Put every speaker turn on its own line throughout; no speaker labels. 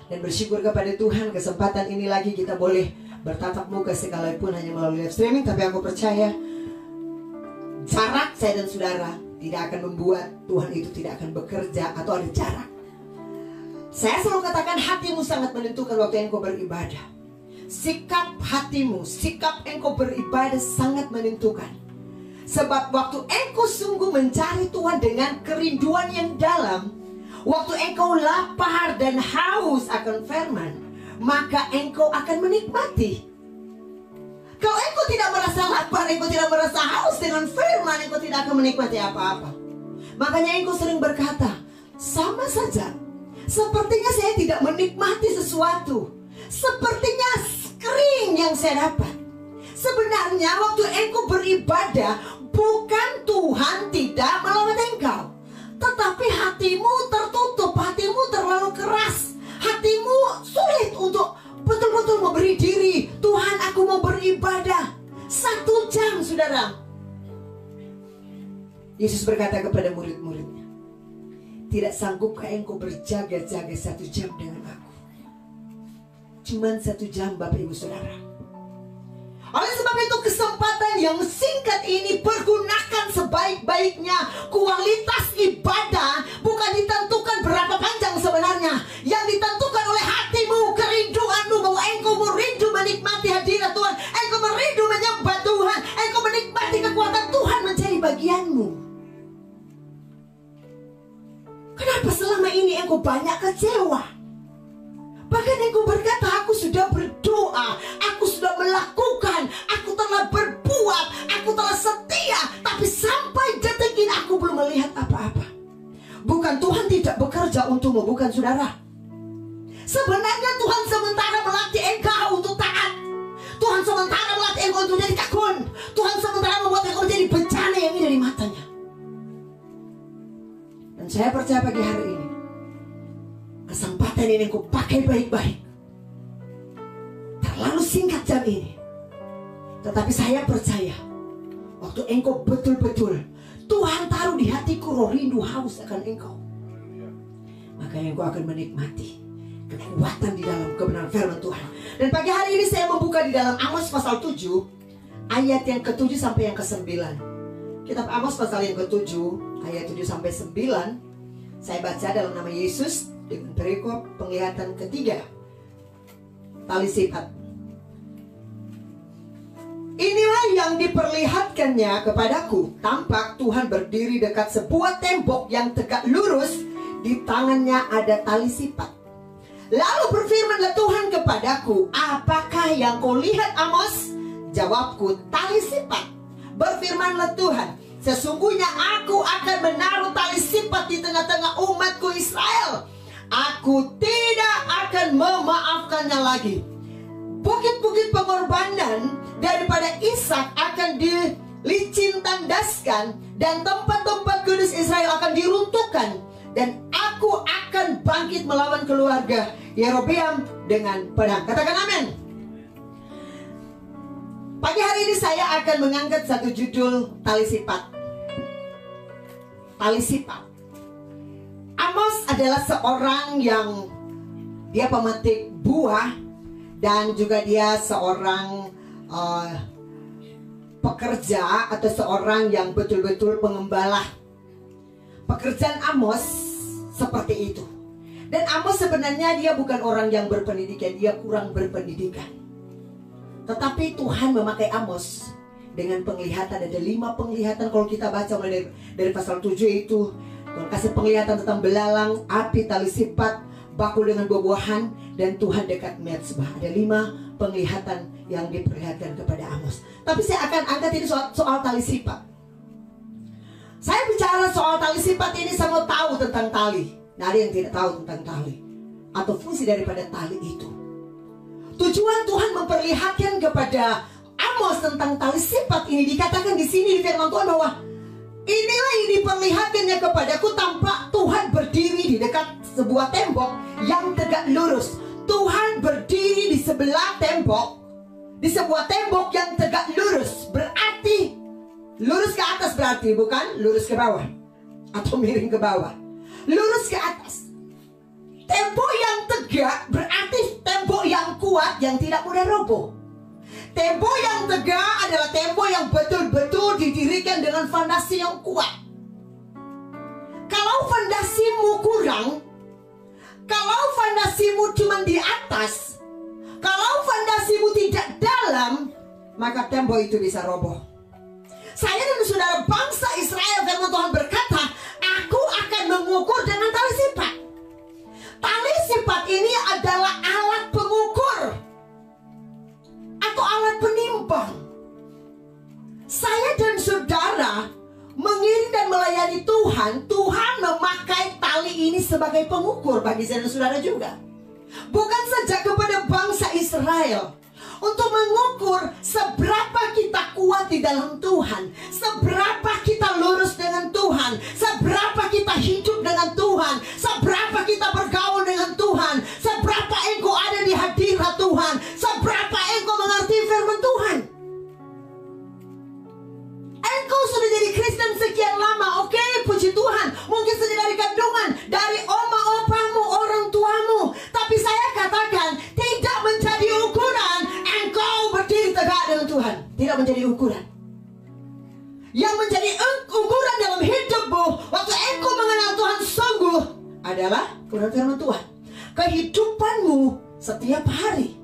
Dan bersyukur kepada Tuhan, kesempatan ini lagi kita boleh bertatap muka sekalipun hanya melalui live streaming. Tapi aku percaya jarak saya dan saudara tidak akan membuat Tuhan itu tidak akan bekerja atau ada jarak. Saya selalu katakan hatimu sangat menentukan waktu engkau beribadah. Sikap hatimu, sikap engkau beribadah sangat menentukan. Sebab waktu engkau sungguh mencari Tuhan dengan kerinduan yang dalam, waktu engkau lapar dan haus akan firman, maka engkau akan menikmati. Kalau engkau tidak merasa lapar, engkau tidak merasa haus dengan firman, engkau tidak akan menikmati apa-apa. Makanya engkau sering berkata, sama saja, sepertinya saya tidak menikmati sesuatu, sepertinya kering yang saya dapat. Sebenarnya waktu engkau beribadah, bukan Tuhan tidak melawat engkau, tetapi hatimu tertutup, hatimu terlalu keras, hatimu sulit untuk betul-betul memberi diri. Tuhan, aku mau beribadah 1 jam, saudara. Yesus berkata kepada murid-muridnya, tidak sanggupkah engkau berjaga-jaga 1 jam dengan aku? Cuman 1 jam, Bapak Ibu Saudara. Oleh sebab itu kesempatan yang singkat ini pergunakan sebaik-baiknya. Kualitas ibadah bukan ditentukan berapa panjang sebenarnya. Yang ditentukan oleh hatimu, kerinduanmu, bahwa engkau merindu menikmati hadirat Tuhan, engkau merindu menyembah Tuhan, engkau menikmati kekuatan Tuhan menjadi bagianmu. Kenapa selama ini engkau banyak kecewa? Bahkan engkau berkata, aku sudah berdoa, aku sudah melakukan, aku telah berbuat, aku telah setia, tapi sampai detik ini aku belum melihat apa-apa. Bukan Tuhan tidak bekerja untukmu, bukan saudara. Sebenarnya Tuhan sementara melatih engkau untuk taat. Tuhan sementara melatih engkau untuk jadi tekun. Tuhan sementara membuat engkau jadi bencana yang indah di matanya. Dan saya percaya pagi hari ini, kesempatan ini engkau pakai baik-baik. Terlalu singkat jam ini, tetapi saya percaya waktu engkau betul-betul Tuhan taruh di hatiku roh rindu haus akan engkau, maka engkau akan menikmati kekuatan di dalam kebenaran firman Tuhan. Dan pagi hari ini saya membuka di dalam Amos pasal 7 ayat yang ke-7 sampai yang ke-9. Kitab Amos pasal yang ke-7 ayat 7 sampai 9. Saya baca dalam nama Yesus dengan perikop penglihatan ketiga, tali sipat. Inilah yang diperlihatkannya kepadaku. Tampak Tuhan berdiri dekat sebuah tembok yang tegak lurus. Di tangannya ada tali sipat. Lalu berfirmanlah Tuhan kepadaku, apakah yang kau lihat, Amos? Jawabku, tali sipat. Berfirmanlah Tuhan, sesungguhnya aku akan menaruh tali sipat di tengah-tengah umatku Israel. Aku tidak akan memaafkannya lagi. Bukit-bukit pengorbanan daripada Ishak akan dilicin tandaskan, dan tempat-tempat kudus Israel akan diruntuhkan. Dan aku akan bangkit melawan keluarga Yerobeam dengan pedang. Katakan amin. Pagi hari ini saya akan mengangkat satu judul, tali sipat. Tali sipat. Amos adalah seorang yang dia pemetik buah, dan juga dia seorang pekerja atau seorang yang betul-betul pengembala. Pekerjaan Amos seperti itu. Dan Amos sebenarnya dia bukan orang yang berpendidikan, dia kurang berpendidikan. Tetapi Tuhan memakai Amos dengan penglihatan. Ada 5 penglihatan kalau kita baca mulai dari pasal 7 itu. Tuhan kasih penglihatan tentang belalang, api, tali sipat, bakul dengan buah-buahan, dan Tuhan dekat mezbah. Ada 5 penglihatan yang diperlihatkan kepada Amos. Tapi saya akan angkat ini soal tali sipat. Saya bicara soal tali sipat ini, saya mau tahu tentang tali. Nah, ada yang tidak tahu tentang tali atau fungsi daripada tali itu. Tujuan Tuhan memperlihatkan kepada Amos tentang tali sipat ini, dikatakan di sini di firman Tuhan bahwa inilah yang diperlihatkannya kepadaku, tampak Tuhan berdiri di dekat sebuah tembok yang tegak lurus. Tuhan berdiri di sebelah tembok, di sebuah tembok yang tegak lurus. Berarti lurus ke atas, berarti bukan lurus ke bawah atau miring ke bawah. Lurus ke atas. Tembok yang tegak berarti kuat yang tidak mudah roboh. Tembok yang tegak adalah tembok yang betul-betul didirikan dengan fondasi yang kuat. Kalau fondasimu kurang, kalau fondasimu cuma di atas, kalau fondasimu tidak dalam, maka tembok itu bisa roboh. Saya dan saudara bangsa Israel, firman Tuhan berkata, aku akan mengukur dengan tali sipat. Tali sipat ini adalah alat pengukur atau alat penimbang. Saya dan saudara mengiring dan melayani Tuhan. Tuhan memakai tali ini sebagai pengukur bagi saya dan saudara juga. Bukan saja kepada bangsa Israel, untuk mengukur seberapa kita kuat di dalam Tuhan, seberapa kita lurus dengan Tuhan, seberapa kita hidup dengan Tuhan, seberapa kita bergaul dengan Tuhan, seberapa engkau ada di hadirat Tuhan, seberapa engkau mengerti firman Tuhan. Engkau sudah jadi Kristen sekian lama, oke, puji Tuhan. Mungkin saja dari kandungan, dari oma opamu, orang tuamu. Tapi saya katakan, tidak menjadi ukuran engkau berdiri tegak dengan Tuhan. Tidak menjadi ukuran. Yang menjadi ukuran dalam hidupmu waktu engkau mengenal Tuhan sungguh adalah ukuran firman Tuhan. Kehidupanmu setiap hari.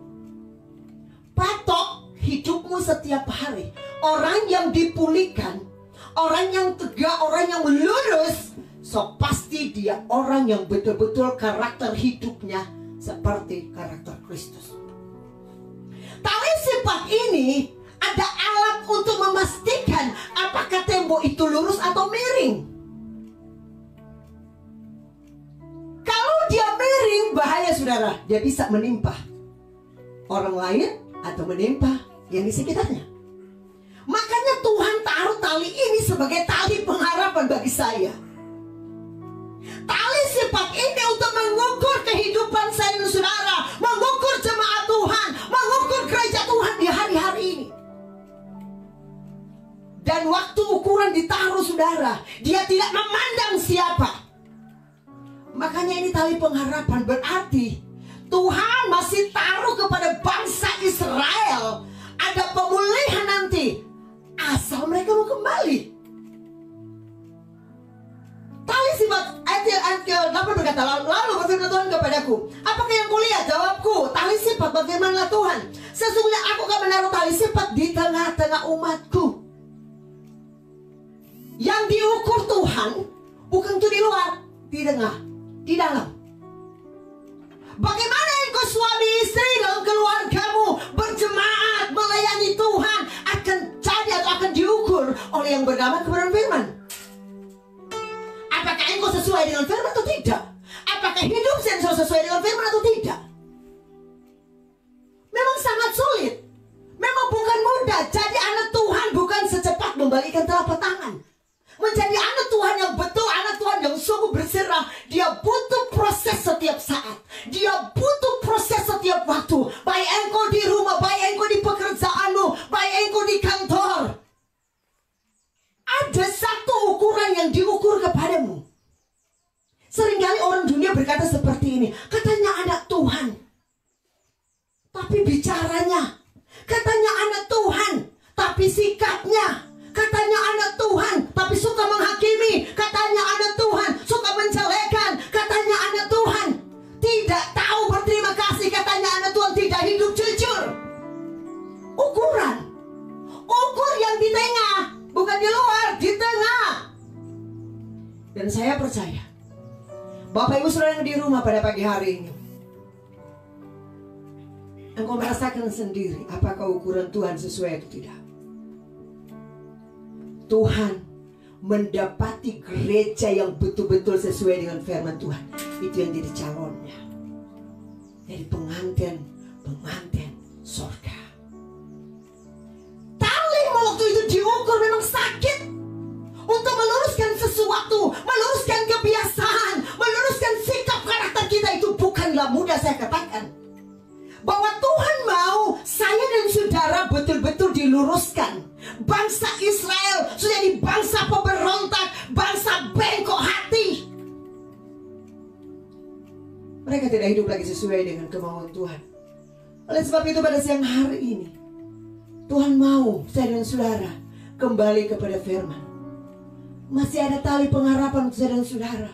Patok hidupmu setiap hari. Orang yang dipulihkan, orang yang tegak, orang yang lurus, so pasti dia orang yang betul-betul karakter hidupnya seperti karakter Kristus. Tali sipat ini ada alat untuk memastikan apakah tembok itu lurus atau miring. Kalau dia miring, bahaya saudara, dia bisa menimpa orang lain atau menimpa yang di sekitarnya. Makanya Tuhan taruh tali ini sebagai tali pengharapan bagi saya. Tali sipat ini untuk mengukur kehidupan saya dan saudara, mengukur jemaat Tuhan, mengukur gereja Tuhan di hari-hari ini. Dan waktu ukuran ditaruh saudara, dia tidak memandang siapa. Makanya ini tali pengharapan, berarti Tuhan masih taruh kepada bangsa Israel ada pemulihan nanti, asal mereka mau kembali. Tali sipat ayat ke-8 berkata, lalu berfirman Tuhan kepadaku, apakah yang kulihat? Jawabku, tali sipat. Berfirmanlah Tuhan, sesungguhnya aku akan menaruh tali sipat di tengah-tengah umatku. Yang diukur Tuhan bukan itu di luar, di tengah, di dalam. Bagaimana engkau suami istri dalam keluargamu berjemaat melayani Tuhan akan jadi atau akan diukur oleh yang bernama kebenaran firman. Apakah engkau sesuai dengan firman atau tidak? Apakah hidup saya sesuai dengan firman atau tidak? Memang sangat sulit. Memang bukan mudah. Jadi anak Tuhan bukan secepat membalikan telapak tangan. Menjadi anak Tuhan yang betul, anak Tuhan yang sungguh berserah, dia butuh proses setiap saat. Dia butuh proses setiap waktu. Baik engkau di rumah, baik engkau di pekerjaanmu, baik engkau di kantor. Ada satu ukuran yang diukur kepadamu. Seringkali orang dunia berkata seperti ini, katanya anak Tuhan, tapi bicaranya, katanya anak Tuhan, tapi sikapnya, katanya anak Tuhan, tapi suka menghakimi, katanya anak Tuhan, suka menjelekkan, katanya anak Tuhan, tidak tahu berterima kasih, katanya anak Tuhan tidak hidup jujur. Ukuran, ukur yang di tengah, bukan di luar, di tengah. Dan saya percaya, Bapak Ibu Saudara yang di rumah pada pagi hari ini, engkau merasakan sendiri apakah ukuran Tuhan sesuai atau tidak. Tuhan mendapati gereja yang betul-betul sesuai dengan firman Tuhan, itu yang jadi calonnya. Jadi pengantin surga. Tali waktu itu diukur memang sakit untuk meluruskan sesuatu, meluruskan kebiasaan, meluruskan sikap karakter kita. Itu bukanlah mudah, saya katakan bahwa Tuhan mau saya dan saudara betul-betul diluruskan. Bangsa Israel sudah jadi bangsa pemberontak, bangsa bengkok hati. Mereka tidak hidup lagi sesuai dengan kemauan Tuhan. Oleh sebab itu pada siang hari ini Tuhan mau saya dan saudara kembali kepada firman. Masih ada tali pengharapan untuk saya dan saudara.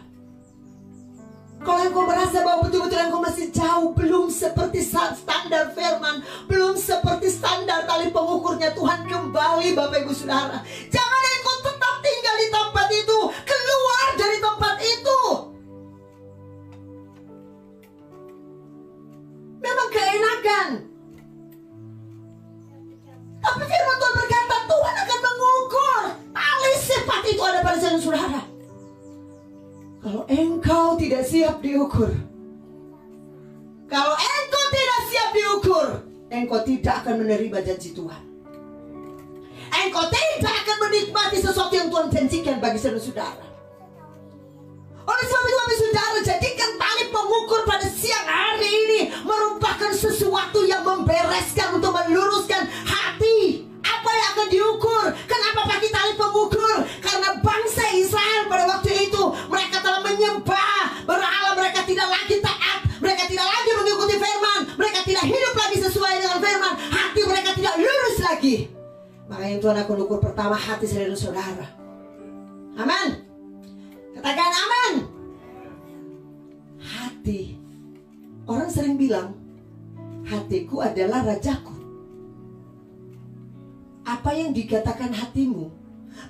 Kalau engkau merasa bahwa betul-betul engkau masih jauh, belum seperti standar firman, belum seperti standar tali pengukurnya, Tuhan, kembali Bapak Ibu Saudara. Jangan engkau tetap tinggal di tempat itu, keluar dari tempat itu. Memang keenakan, tapi firman Tuhan berkata Tuhan akan mengukur. Tali sifat itu ada pada saya dan saudara. Kalau engkau tidak siap diukur, kalau engkau tidak siap diukur, engkau tidak akan menerima janji Tuhan. Engkau tidak akan menikmati sesuatu yang Tuhan janjikan bagi saudara. Oleh sebab itu Bapak Saudara, jadikan tali pengukur pada siang hari ini merupakan sesuatu yang membereskan, untuk meluruskan hati. Apa yang akan diukur? Kenapa pakai tali pengukur? Karena bangsa Israel pada waktu itu mereka telah menyembah berhala, mereka tidak lagi taat, mereka tidak lagi mengikuti firman, mereka tidak hidup lagi sesuai dengan firman, hati mereka tidak lurus lagi. Makanya Tuhan akan ukur pertama hati saudara dan saudara. Amin. Katakan amin. Hati. Orang sering bilang hatiku adalah rajaku. Apa yang dikatakan hatimu,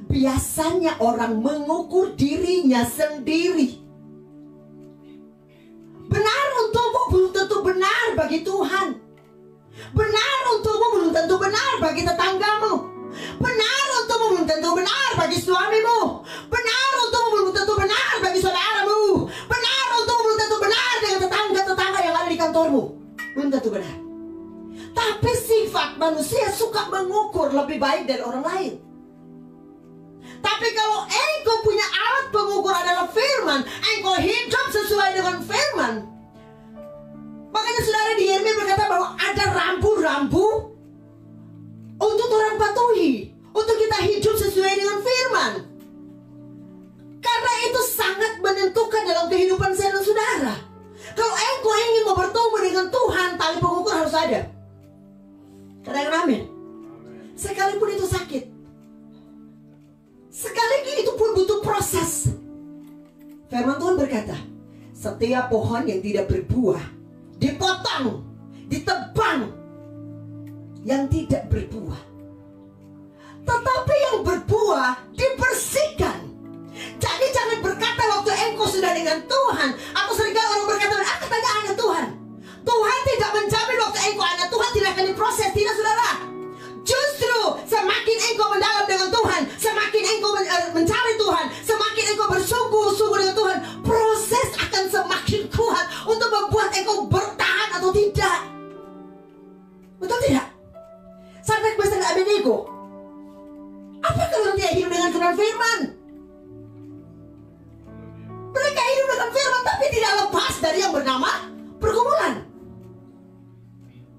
biasanya orang mengukur dirinya sendiri. Benar untukmu belum tentu benar bagi Tuhan. Benar untukmu belum tentu benar bagi tetanggamu. Benar untukmu belum tentu benar bagi suamimu. Benar untukmu belum tentu benar bagi saudaramu. Benar untukmu belum tentu benar dengan tetangga-tetangga yang ada di kantormu. Belum tentu benar. Tapi sifat manusia suka mengukur lebih baik dari orang lain. Tapi kalau engkau punya alat pengukur adalah firman, engkau hidup sesuai dengan firman. Makanya saudara, di Yeremia berkata bahwa ada rambu-rambu untuk orang patuhi, untuk kita hidup sesuai dengan firman. Karena itu sangat menentukan dalam kehidupan saya dan saudara. Kalau engkau ingin mau bertemu dengan Tuhan, tali pengukur harus ada. Katakan amin. Sekalipun itu sakit, sekali itu pun butuh proses. Firman Tuhan berkata, setiap pohon yang tidak berbuah dipotong, ditebang. Yang tidak berbuah, tetapi yang berbuah dibersihkan. Jadi jangan berkata waktu engkau sudah dengan Tuhan, atau seringkali orang berkata, katanya anak Tuhan. Tuhan tidak menjamin waktu engkau anak Tuhan tidak akan diproses. Tidak, saudara. Justru semakin engkau mendalam dengan Tuhan, semakin engkau mencari Tuhan, semakin engkau bersungguh-sungguh dengan Tuhan, proses akan semakin kuat untuk membuat engkau bertahan atau tidak. Betul tidak? Sampai kebesaran Abednego, apa kalau dia hidup dengan kebenaran firman? Mereka hidup dengan firman tapi tidak lepas dari yang bernama pergumulan.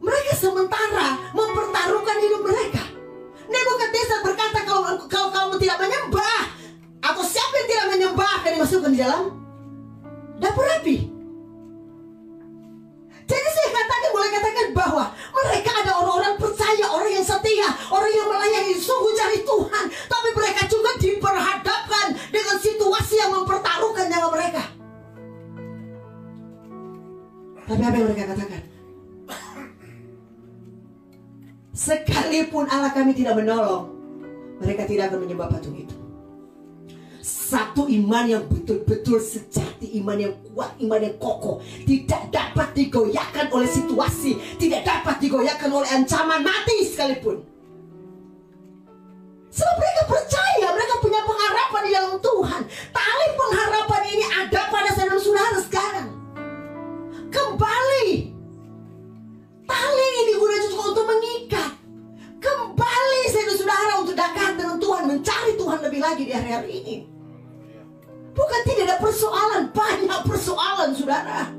Mereka sementara mempertaruhkan hidup mereka. Nebukadnezar berkata, kalau kamu tidak menyembah, atau siapa yang tidak menyembah, akan dimasukkan di dalam dapur api. Jadi saya katakan, boleh katakan bahwa mereka ada orang-orang percaya, orang yang setia, orang yang melayani sungguh cari Tuhan, tapi mereka juga diperhadapkan dengan situasi yang mempertaruhkan nyawa mereka. Tapi apa yang mereka katakan? Sekalipun Allah kami tidak menolong, mereka tidak akan menyembah patung itu. Satu iman yang betul-betul sejati, iman yang kuat, iman yang kokoh, tidak dapat digoyahkan oleh situasi, tidak dapat digoyahkan oleh ancaman mati sekalipun. Sebab mereka percaya, mereka punya pengharapan di dalam Tuhan. Tali pengharapan ini ada pada saudara-saudara sekarang. Kembali, tali ini digunakan juga untuk mengikat. Kembali saudara-saudara untuk dekat dengan Tuhan, mencari Tuhan lebih lagi di hari-hari ini. Bukan tidak ada persoalan, banyak persoalan saudara.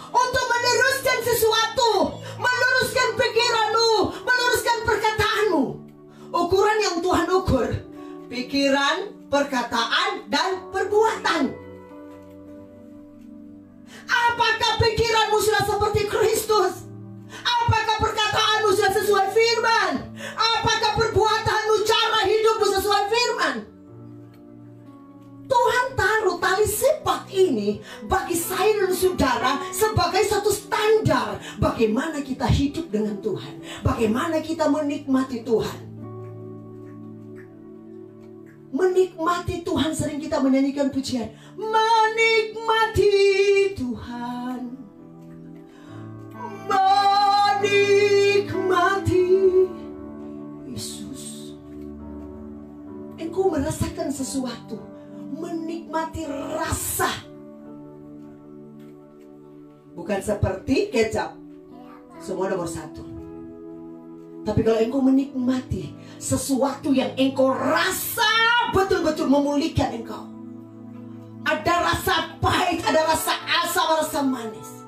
Untuk meneruskan sesuatu, meluruskan pikiranmu, meluruskan perkataanmu. Ukuran yang Tuhan ukur, pikiran, perkataan, dan perbuatan. Apakah pikiranmu sudah seperti Kristus? saudara sebagai satu standar bagaimana kita hidup dengan Tuhan, bagaimana kita menikmati Tuhan. Menikmati Tuhan, sering kita menyanyikan pujian, menikmati Tuhan, menikmati Yesus. Engkau merasakan sesuatu, menikmati rasa. Bukan seperti kecap, semua nomor satu. Tapi kalau engkau menikmati sesuatu yang engkau rasa betul-betul memulihkan engkau. Ada rasa pahit, ada rasa asam, rasa manis.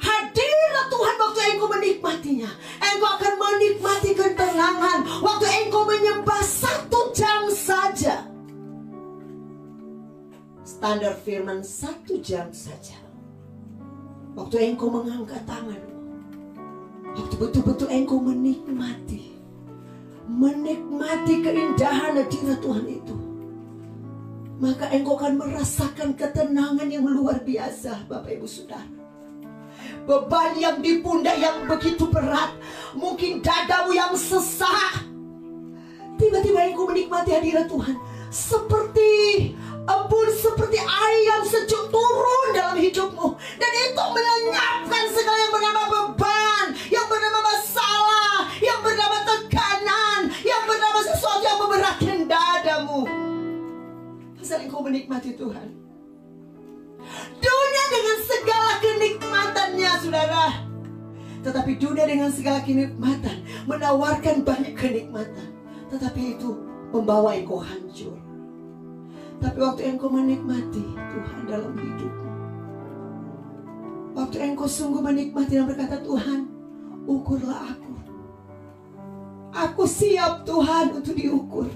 Hadirlah Tuhan waktu engkau menikmatinya. Engkau akan menikmati ketenangan. Waktu engkau menyembah 1 jam saja. Standar firman 1 jam saja. Waktu engkau mengangkat tanganmu, waktu betul-betul engkau menikmati keindahan hadirat Tuhan itu, maka engkau akan merasakan ketenangan yang luar biasa. Bapak Ibu Saudara, beban yang di pundak yang begitu berat, mungkin dadamu yang sesak, tiba-tiba engkau menikmati hadirat Tuhan, seperti embun, seperti air yang sejuk turun dalam hidupmu, dan itu melenyapkan segala yang bernama beban, yang bernama masalah, yang bernama tekanan, yang bernama sesuatu yang memberatkan dadamu. Asal engkau menikmati Tuhan. Dunia dengan segala kenikmatannya, saudara. Tetapi dunia dengan segala kenikmatan menawarkan banyak kenikmatan, tetapi itu membawa engkau hancur. Tapi waktu engkau menikmati Tuhan dalam hidupmu, waktu engkau sungguh menikmati dan berkata, Tuhan, ukurlah aku. Aku siap Tuhan untuk diukur.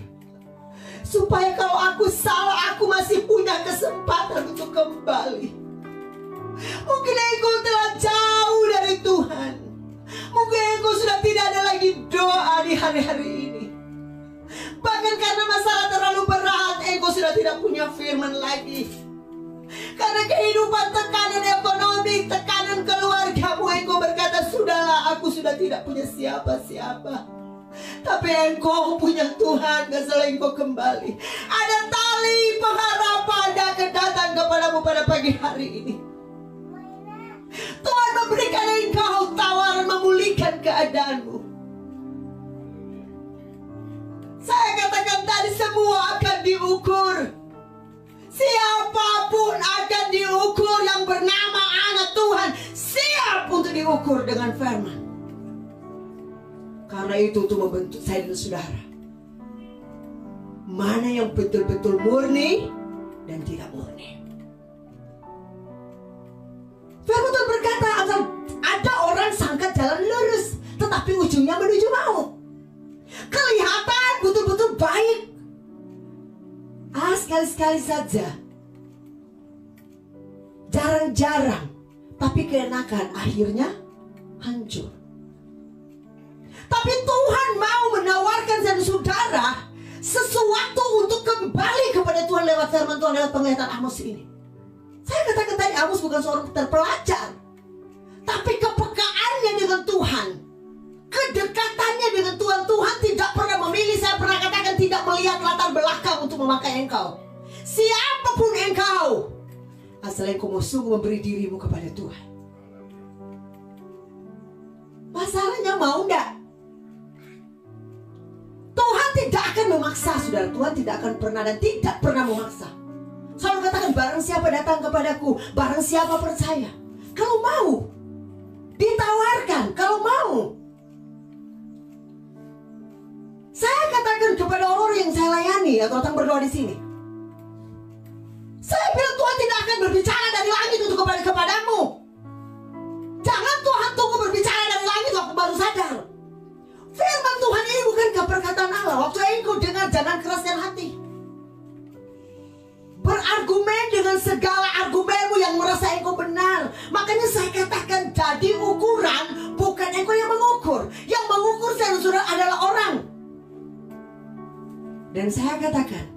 Supaya kalau aku salah, aku masih punya kesempatan untuk kembali. Mungkin engkau telah jauh dari Tuhan. Mungkin engkau sudah tidak ada lagi doa di hari-hari ini. Bahkan karena masalah terlalu berat, engkau sudah tidak punya firman lagi. Karena kehidupan, tekanan ekonomi, tekanan keluargamu, engkau berkata, sudahlah, aku sudah tidak punya siapa-siapa. Tapi engkau punya Tuhan, gak engkau kembali. Ada tali pengharapan yang akan datang kepadamu pada pagi hari ini. Tuhan memberikan engkau tawaran memulihkan keadaanmu. Saya katakan tadi, semua akan diukur. Siapapun akan diukur yang bernama anak Tuhan, siap untuk diukur dengan firman. Karena itu untuk membentuk saya dan saudara, mana yang betul-betul murni dan tidak murni. Firman Tuhan berkata, ada orang sangka jalan lurus, tetapi ujungnya menuju maut. Kelihatan betul-betul baik, sekali-sekali saja, jarang-jarang, tapi keenakan akhirnya hancur. Tapi Tuhan mau menawarkan dan saudara sesuatu untuk kembali kepada Tuhan lewat firman Tuhan, lewat penglihatan Amos ini. Saya katakan tadi, Amos bukan seorang terpelajar, tapi kepekaannya dengan Tuhan, kedekatannya dengan Tuhan. Tuhan tidak pernah memilih. Saya pernah katakan, tidak melihat latar belakang untuk memakai engkau. Siapapun engkau, asal engkau mau sungguh memberi dirimu kepada Tuhan. Masalahnya mau enggak? Tuhan tidak akan memaksa, saudara. Tuhan tidak akan pernah dan tidak pernah memaksa. Selalu katakan, barang siapa datang kepadaku, barang siapa percaya. Kalau mau, ditawarkan. Kalau mau, saya katakan kepada orang yang saya layani atau datang berdoa di sini, saya bilang, Tuhan tidak akan berbicara dari langit untuk kepadamu. Jangan Tuhan tunggu berbicara dari langit waktu baru sadar. Firman Tuhan ini bukan perkataan Allah. Waktu engkau dengar, jangan keraskan hati. Berargumen dengan segala argumenmu yang merasa engkau benar. Makanya saya katakan, jadi ukuran bukan engkau yang mengukur. Yang mengukur saudara adalah orang. Dan saya katakan,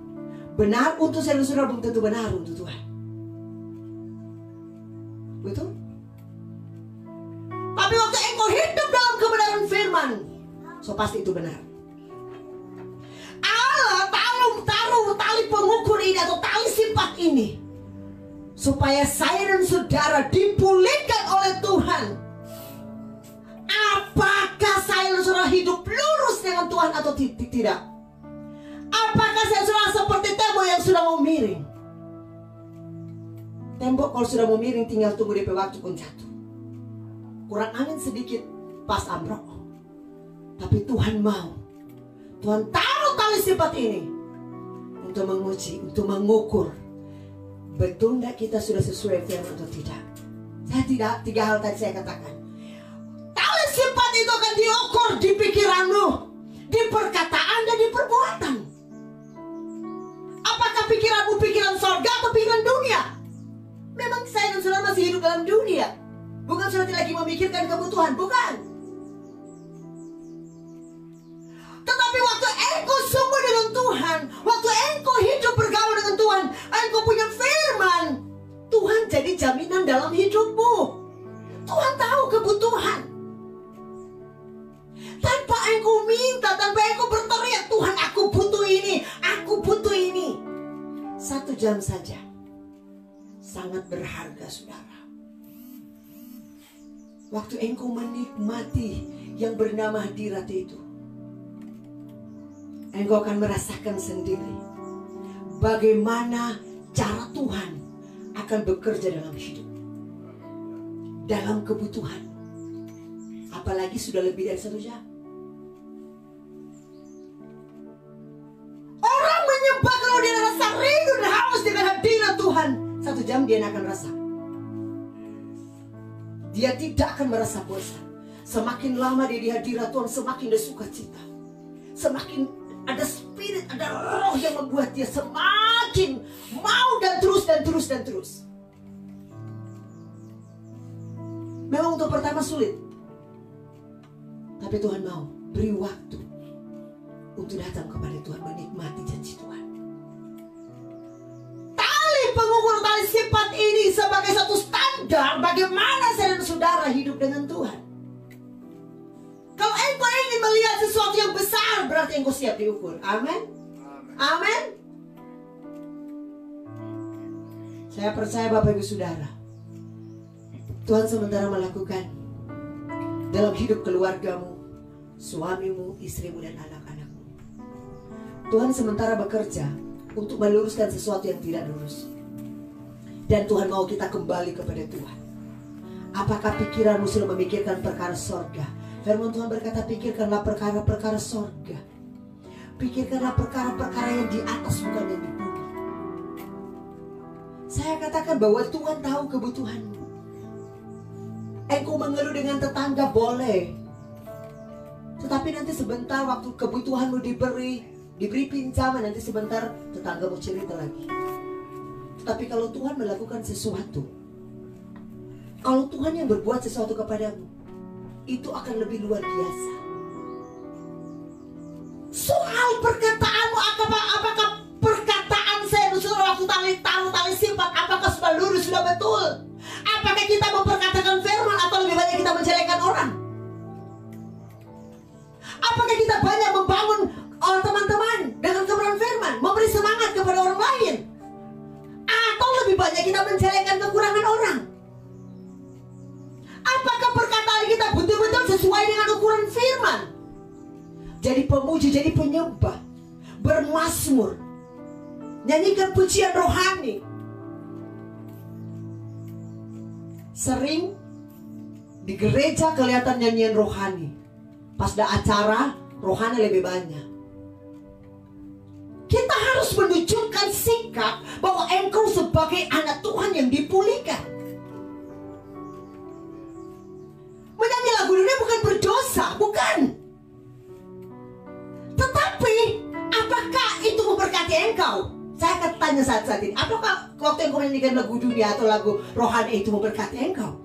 benar untuk saudara belum tentu benar untuk Tuhan. Betul? hidup dalam kebenaran firman, so pasti itu benar. Allah taruh tali pengukur ini atau tali sifat ini supaya saya dan saudara dipulihkan oleh Tuhan. Apakah saya dan saudara hidup lurus dengan Tuhan atau tidak? Apakah saya saudara seperti tembok yang sudah mau miring? Tembok kalau sudah mau miring tinggal tunggu DP waktu pun jatuh. Kurang angin sedikit pas ambruk. Tapi Tuhan mau. Tuhan taruh tali sifat ini untuk menguji, untuk mengukur betul tidak kita sudah sesuai firman atau tidak. Saya tidak, 3 hal tadi saya katakan. Tali sifat itu akan diukur di pikiranmu, di perkataan dan di perbuatan. Apakah pikiranmu pikiran sorga atau pikiran dunia? Memang saya dan saudara masih hidup dalam dunia. Bukan sudah tidak lagi memikirkan kebutuhan, bukan. Tetapi waktu engkau sungguh dengan Tuhan, waktu engkau hidup bergaul dengan Tuhan, engkau punya firman, Tuhan jadi jaminan dalam hidupmu. Tuhan tahu kebutuhan. Tanpa engkau minta, tanpa engkau berteriak, Tuhan aku butuh ini, aku butuh ini. 1 jam saja sangat berharga, saudara. Waktu engkau menikmati yang bernama hadirat itu, engkau akan merasakan sendiri bagaimana cara Tuhan akan bekerja dalam hidup, dalam kebutuhan. Apalagi sudah lebih dari 1 jam. Orang menyembah kalau dia rasa rindu dan haus dengan hadirat Tuhan, 1 jam dia akan rasa. Dia tidak akan merasa bosan. Semakin lama dia di hadirat Tuhan, semakin dia suka cita. Semakin ada spirit, ada roh yang membuat dia semakin mau dan terus dan terus dan terus. Memang untuk pertama sulit, tapi Tuhan mau beri waktu untuk datang kepada Tuhan, menikmati janji Tuhan. Tali pengukur, tali sifat ini sebagai satu standar bagaimana saya dan saudara hidup dengan Tuhan. Kalau engkau ingin melihat sesuatu yang besar, berarti engkau siap diukur. Amin. Amin. Saya percaya Bapak Ibu Saudara, Tuhan sementara melakukan dalam hidup keluargamu, suamimu, istrimu, dan anak-anakmu. Tuhan sementara bekerja untuk meluruskan sesuatu yang tidak lurus. Dan Tuhan mau kita kembali kepada Tuhan. Apakah pikiranmu sudah memikirkan perkara sorga? Firman Tuhan berkata, pikirkanlah perkara-perkara sorga. Pikirkanlah perkara-perkara yang di atas, bukan yang di bumi. Saya katakan bahwa Tuhan tahu kebutuhanmu. Engkau mengeluh dengan tetangga boleh, tetapi nanti sebentar waktu kebutuhanmu diberi pinjaman, nanti sebentar tetanggamu cerita lagi. Tetapi kalau Tuhan melakukan sesuatu, kalau Tuhan yang berbuat sesuatu kepadamu, itu akan lebih luar biasa. Soal perkataanmu, apakah perkataan saya waktu tali sifat, apakah sudah lurus, sudah betul? Apakah kita memperkatakan firman atau lebih banyak kita menjelekkan orang? Apakah kita banyak membangun teman-teman dengan kebenaran firman, memberi semangat kepada orang lain? Atau lebih banyak kita menjelekkan kekurangan orang? Apakah perkataan kita betul-betul sesuai dengan ukuran firman? Jadi pemuji, jadi penyembah, bermazmur, nyanyikan pujian rohani. Sering di gereja kelihatan nyanyian rohani, pas ada acara rohani lebih banyak. Kita harus menunjukkan sikap bahwa engkau sebagai anak Tuhan yang dipulihkan. Menyanyi lagu dunia bukan berdosa, bukan. Tetapi apakah itu memberkati engkau? Saya akan tanya saat ini, apakah waktu engkau menyanyikan lagu dunia atau lagu rohani itu memberkati engkau?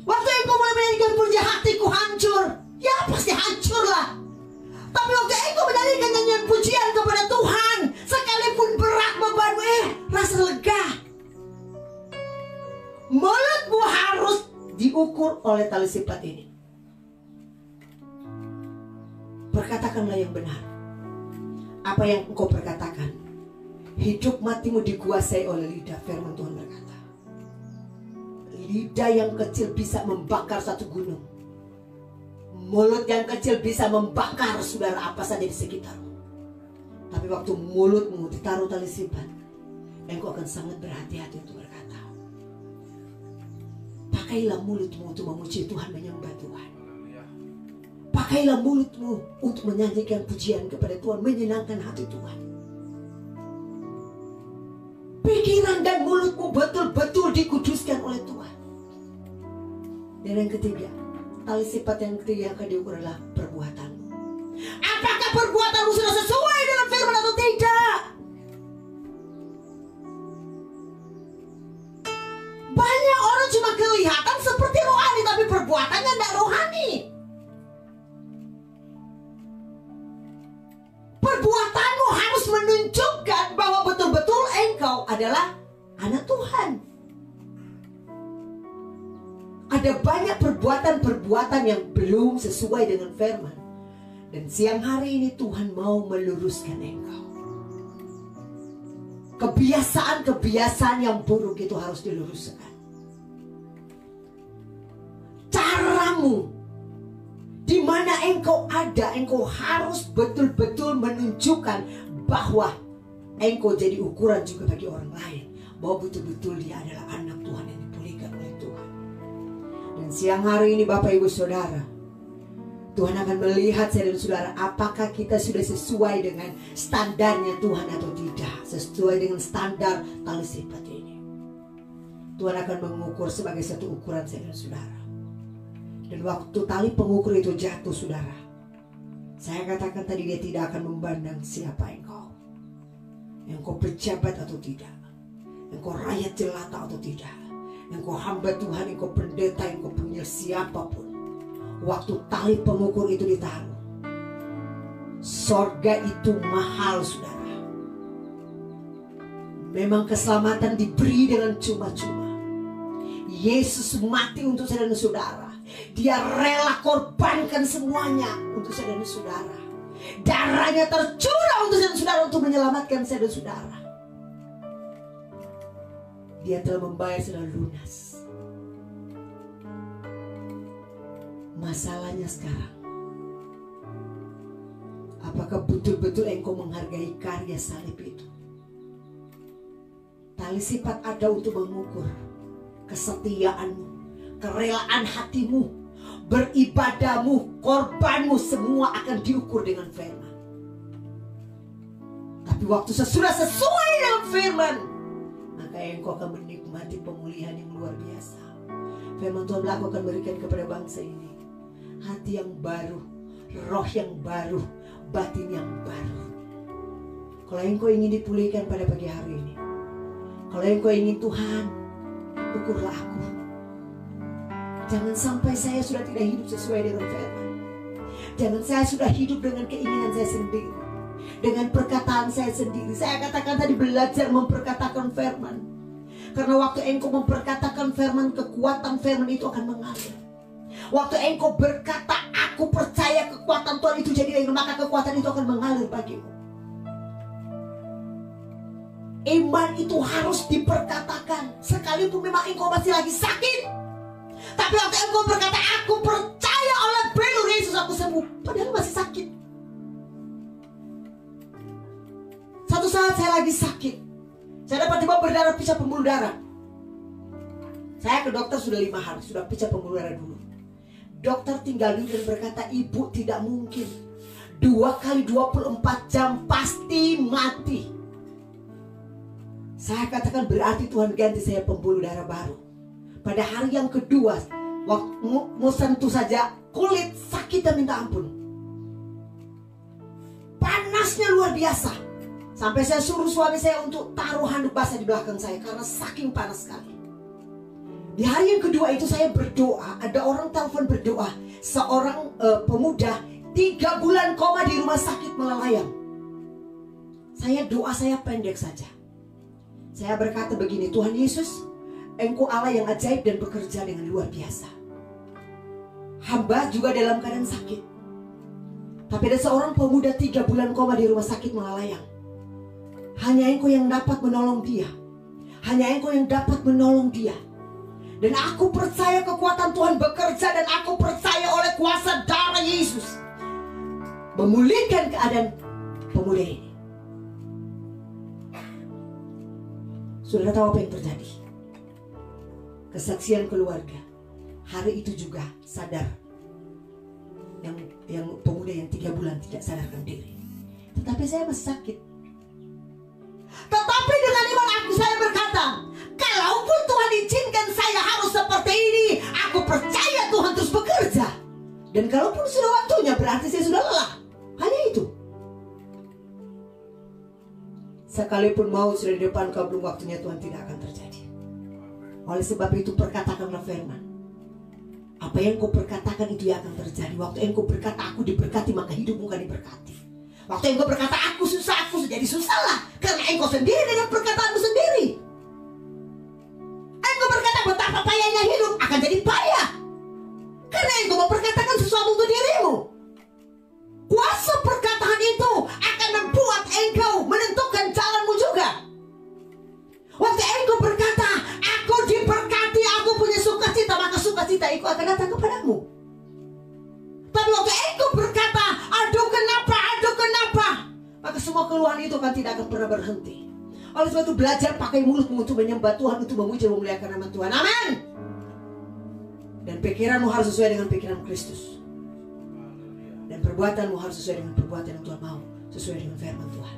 Waktu engkau mulai menyanyikan puji hatiku hancur, ya pasti hancurlah. Tapi waktu engkau menyanyikan nyanyian pujian kepada Tuhan, sekalipun berat bebanmu, rasa lega. Mulutmu harus diukur oleh tali sifat ini. Perkatakanlah yang benar. Apa yang engkau perkatakan, hidup matimu dikuasai oleh lidah. Firman Tuhan berkata, lidah yang kecil bisa membakar satu gunung. Mulut yang kecil bisa membakar saudara apa saja di sekitarmu. Tapi waktu mulutmu ditaruh tali sifat, engkau akan sangat berhati-hati untuk berkata. Pakailah mulutmu untuk memuji Tuhan, menyembah Tuhan. Pakailah mulutmu untuk menyanyikan pujian kepada Tuhan, menyenangkan hati Tuhan. Pikiran dan mulutmu betul-betul dikuduskan oleh Tuhan. Dan yang ketiga, tali sifat yang ketiga yang akan diukur adalah perbuatanmu. Apakah perbuatanmu sudah sesuai dengan firman atau tidak? Banyak orang cuma kelihatan seperti rohani, tapi perbuatannya tidak rohani. Perbuatanmu harus menunjukkan bahwa betul-betul engkau adalah anak Tuhan. Ada banyak perbuatan-perbuatan yang belum sesuai dengan firman. Dan siang hari ini Tuhan mau meluruskan engkau. Kebiasaan-kebiasaan yang buruk itu harus diluruskan. Caramu, di mana engkau ada, engkau harus betul-betul menunjukkan bahwa engkau jadi ukuran juga bagi orang lain, bahwa betul-betul dia adalah anak Tuhan yang dipulihkan oleh Tuhan. Dan siang hari ini Bapak Ibu Saudara, Tuhan akan melihat saya dan saudara, apakah kita sudah sesuai dengan standarnya Tuhan atau tidak, sesuai dengan standar tali sifat ini. Tuhan akan mengukur sebagai satu ukuran saya dan saudara. Dan waktu tali pengukur itu jatuh saudara, saya katakan tadi, dia tidak akan memandang siapa engkau. Engkau pejabat atau tidak, engkau rakyat jelata atau tidak, engkau hamba Tuhan, engkau pendeta, engkau punya siapapun. Waktu tali pengukur itu ditaruh, sorga itu mahal saudara. Memang keselamatan diberi dengan cuma-cuma. Yesus mati untuk saya dan saudara. Dia rela korbankan semuanya untuk saya dan saudara. Darahnya tercurah untuk saya dan saudara, untuk menyelamatkan saya dan saudara. Dia telah membayar secara lunas. Masalahnya sekarang, apakah betul-betul engkau menghargai karya salib itu? Tali sifat ada untuk mengukur kesetiaanmu, kerelaan hatimu, beribadahmu, korbanmu, semua akan diukur dengan firman. Tapi waktu sesudah sesuai dengan firman, maka engkau akan menikmati pemulihan yang luar biasa. Firman Tuhan aku akan berikan kepada bangsa ini hati yang baru, roh yang baru, batin yang baru. Kalau engkau ingin dipulihkan pada pagi hari ini, kalau engkau ingin Tuhan, ukurlah aku. Jangan sampai saya sudah tidak hidup sesuai dengan firman. Jangan saya sudah hidup dengan keinginan saya sendiri, dengan perkataan saya sendiri. Saya katakan tadi, belajar memperkatakan firman. Karena waktu engkau memperkatakan firman, kekuatan firman itu akan mengalir. Waktu engkau berkata, aku percaya kekuatan Tuhan itu jadi air, maka kekuatan itu akan mengalir bagimu. Iman itu harus diperkatakan. Sekalipun memang engkau masih lagi sakit, tapi waktu engkau berkata, aku percaya oleh pelur Yesus aku sembuh, padahal masih sakit. Satu saat saya lagi sakit, saya dapat tiba berdarah, pecah pembuluh darah. Saya ke dokter sudah 5 hari, sudah pecah pembuluh darah dulu. Dokter tinggal duduk dan berkata, ibu tidak mungkin 2 kali 24 jam pasti mati. Saya katakan, berarti Tuhan ganti saya pembuluh darah baru. Pada hari yang kedua, waktu mau sentuh saja kulit, sakitnya minta ampun. Panasnya luar biasa. Sampai saya suruh suami saya untuk taruh handuk basah di belakang saya karena saking panas sekali. Di hari yang kedua itu saya berdoa. Ada orang telepon berdoa, seorang pemuda 3 bulan koma di rumah sakit melayang. Saya doa saya pendek saja. Saya berkata begini, Tuhan Yesus, Engkau Allah yang ajaib dan bekerja dengan luar biasa. Hamba juga dalam keadaan sakit. Tapi ada seorang pemuda 3 bulan koma di rumah sakit melayang. Hanya Engkau yang dapat menolong dia. Hanya Engkau yang dapat menolong dia. Dan aku percaya kekuatan Tuhan bekerja, dan aku percaya oleh kuasa darah Yesus memulihkan keadaan pemuda ini. Saudara tahu apa yang terjadi? Kesaksian keluarga. Hari itu juga sadar. Yang pemuda yang 3 bulan tidak sadarkan diri. Tetapi saya masih sakit. Tetapi dengan iman aku, saya berkata, kalaupun Tuhan izinkan saya harus seperti ini, aku percaya Tuhan terus bekerja. Dan kalaupun sudah waktunya, berarti saya sudah lelah. Hanya itu. Sekalipun maut sudah di depan kau, belum waktunya, Tuhan tidak akan terjadi. Oleh sebab itu perkatakanlah firman. Apa yang kau perkatakan itu yang akan terjadi. Waktu engkau berkata aku diberkati, maka hidupmu akan diberkati. Waktu engkau berkata aku susah jadi susahlah. Karena engkau sendiri dengan perkataanmu sendiri. Engkau berkata betapa payahnya hidup, akan jadi payah. Karena engkau memperkatakan sesuatu untuk dirimu. Kuasa perkataan itu akan membuat engkau menentukan jalanmu juga. Waktu engkau berkata aku diberkati, aku punya sukacita, maka sukacita itu akan datang kepadamu. Tapi waktu engkau berkata aduh kenapa, maka semua keluhan itu kan tidak akan pernah berhenti. Oleh sebab itu belajar pakai mulutmu untuk menyembah Tuhan, untuk memuji dan memuliakan nama Tuhan. Amin. Dan pikiranmu harus sesuai dengan pikiran Kristus. Dan perbuatanmu harus sesuai dengan perbuatan yang Tuhan mau, sesuai dengan firman Tuhan.